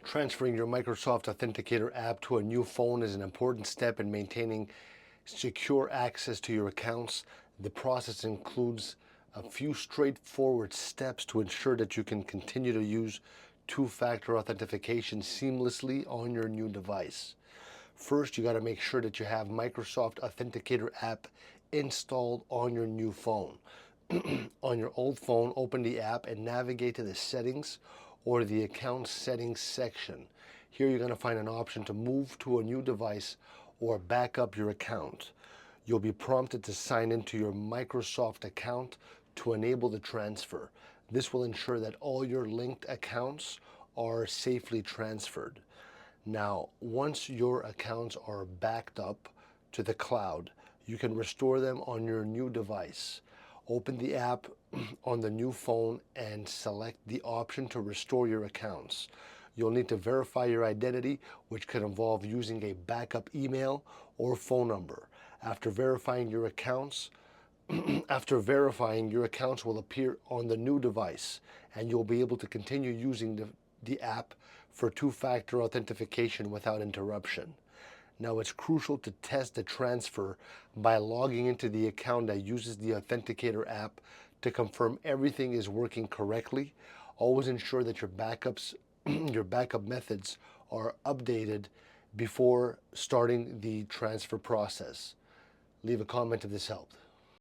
Transferring your Microsoft Authenticator app to a new phone is an important step in maintaining secure access to your accounts. The process includes a few straightforward steps to ensure that you can continue to use two-factor authentication seamlessly on your new device. First, you got to make sure that you have Microsoft Authenticator app installed on your new phone. On your old phone, open the app and navigate to the settings or the account settings section. Here you're going to find an option to move to a new device or back up your account. You'll be prompted to sign into your Microsoft account to enable the transfer. This will ensure that all your linked accounts are safely transferred. Now, once your accounts are backed up to the cloud, you can restore them on your new device. Open the app on the new phone and select the option to restore your accounts. You'll need to verify your identity, which could involve using a backup email or phone number. After verifying your accounts will appear on the new device, and you'll be able to continue using the app for two-factor authentication without interruption. Now, it's crucial to test the transfer by logging into the account that uses the Authenticator app to confirm everything is working correctly. Always ensure that your your backup methods are updated before starting the transfer process. Leave a comment if this helped.